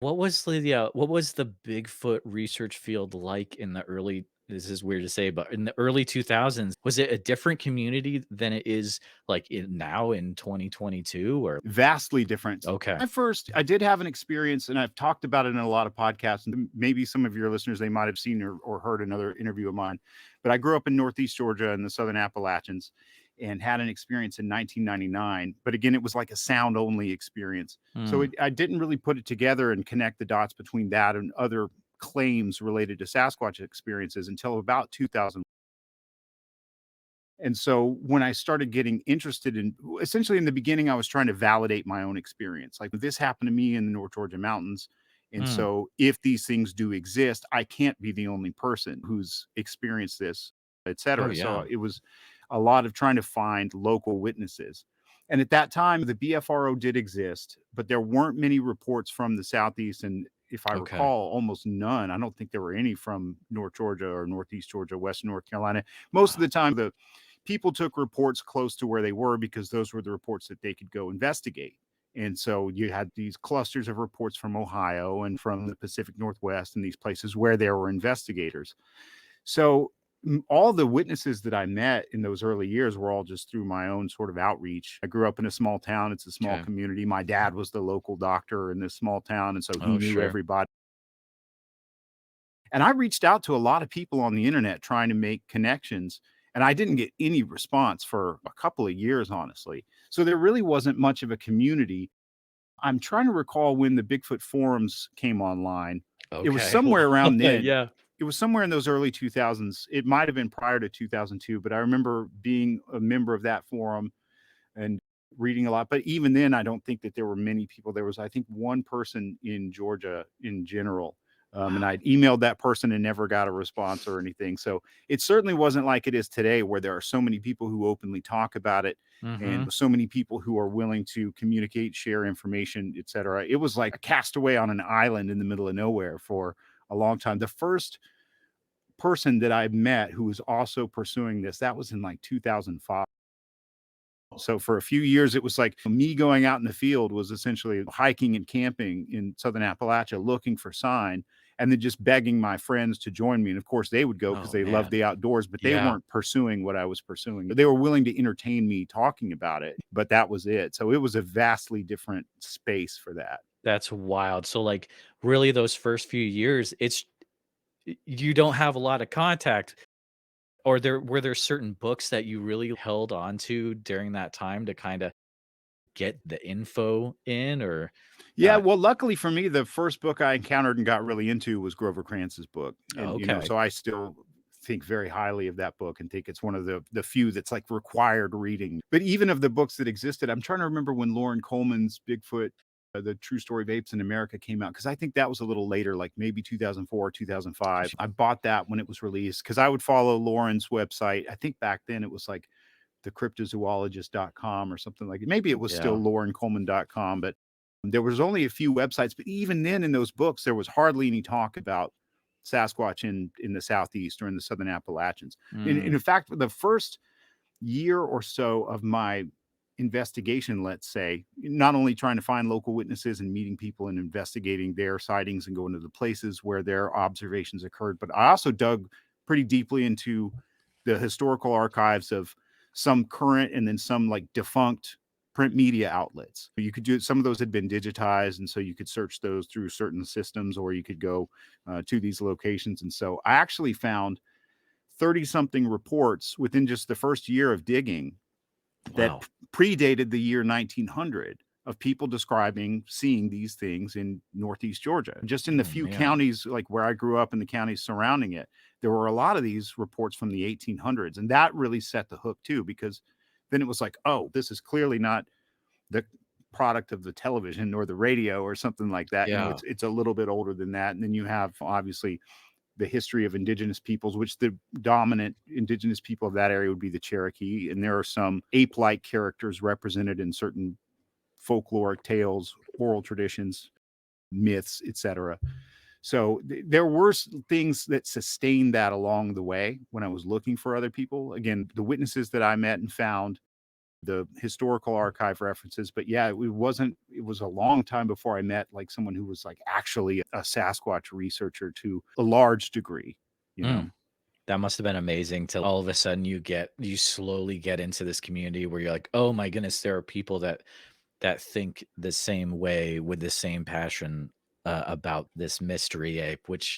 What was the Bigfoot research field like in the early this is weird to say, but in the early 2000s, was it a different community than it is, like, in now in 2022 or Vastly different. Okay. I did have an experience, and I've talked about it in a lot of podcasts, and maybe some of your listeners, they might have seen or heard another interview of mine. But I grew up in Northeast Georgia in the Southern Appalachians and had an experience in 1999. But again, it was like a sound only experience. So Mm, I didn't really put it together and connect the dots between that and other claims related to Sasquatch experiences until about 2000. And so when I started getting interested in essentially in the beginning, I was trying to validate my own experience. Like this happened to me in the North Georgia mountains. And mm, so if these things do exist, I can't be the only person who's experienced this, et oh, cetera. So yeah. it was a lot of trying to find local witnesses. And at that time, the BFRO did exist, but there weren't many reports from the Southeast. And if I Okay. recall, almost none. I don't think there were any from North Georgia or Northeast Georgia, Western North Carolina. Most of Wow. the time, the people took reports close to where they were because those were the reports that they could go investigate. And so you had these clusters of reports from Ohio and from the Pacific Northwest and these places where there were investigators. So all the witnesses that I met in those early years were all just through my own sort of outreach. I grew up in a small town, it's a small Okay. community. My dad was the local doctor in this small town. And so he Oh, knew sure. everybody. And I reached out to a lot of people on the internet trying to make connections, and I didn't get any response for a couple of years, honestly. So there really wasn't much of a community. I'm trying to recall when the Bigfoot forums came online. It was Okay. somewhere Wow. around then. Yeah. It was somewhere in those early 2000s. It might have been prior to 2002, but I remember being a member of that forum and reading a lot. But even then, I don't think that there were many people. There was, I think, one person in Georgia in general. And Wow. I'd emailed that person and never got a response or anything. So it certainly wasn't like it is today, where there are so many people who openly talk about it Mhm. and so many people who are willing to communicate, share information, et cetera. It was like a castaway on an island in the middle of nowhere for a long time. The first person that I met who was also pursuing this, that was in like 2005. So for a few years, it was like me going out in the field was essentially hiking and camping in Southern Appalachia looking for sign and then just begging my friends to join me. And of course, they would go because Oh, they loved man. the outdoors, but they Yeah. weren't pursuing what I was pursuing. They were willing to entertain me talking about it, but that was it. So it was a vastly different space for that. That's wild. So, like, really those first few years, you don't have a lot of contact. Or were there certain books that you really held on to during that time to kinda get the info in or, Yeah, uh well, luckily for me, the first book I encountered and got really into was Grover Kranz's book, and, okay. so I still think very highly of that book and think it's one of the few that's, like, required reading. But even of the books that existed, I'm trying to remember when Lauren Coleman's Bigfoot, The True Story of Apes in America came out because I think that was a little later, like, maybe 2004, 2005. I bought that when it was released because I would follow Lauren's website. I think back then it was, like, thecryptozoologist.com or something like it. Maybe it was still Yeah. laurencoleman.com, but there was only a few websites. But even then, in those books, there was hardly any talk about Sasquatch in the Southeast or in the Southern Appalachians. And Mm, in fact, the first year or so of my investigation, let's say, not only trying to find local witnesses and meeting people and investigating their sightings and going to the places where their observations occurred, but I also dug pretty deeply into the historical archives of some current and then some like defunct print media outlets. You could do some of those had been digitized, and so you could search those through certain systems, or you could go to these locations. And so I actually found 30 something reports within just the first year of digging that wow. predated the year 1900 of people describing seeing these things in Northeast Georgia. Just in the Oh, few man. counties, like where I grew up and the counties surrounding it, there were a lot of these reports from the 1800s. And that really set the hook too, because then it was like, oh, this is clearly not the product of the television or the radio or something like that. Yeah. It's a little bit older than that. And then you have obviously the history of indigenous peoples, which the dominant indigenous people of that area would be the Cherokee. And there are some ape like characters represented in certain folkloric tales, oral traditions, myths, etc. So there were things that sustained that along the way when I was looking for other people. Again, the witnesses that I met and found the historical archive references. But yeah, it was a long time before I met like someone who was like actually a Sasquatch researcher to a large degree, you know. Mm. That must have been amazing to all of a sudden you slowly get into this community where you're like, oh my goodness, there are people that think the same way with the same passion about this mystery ape, which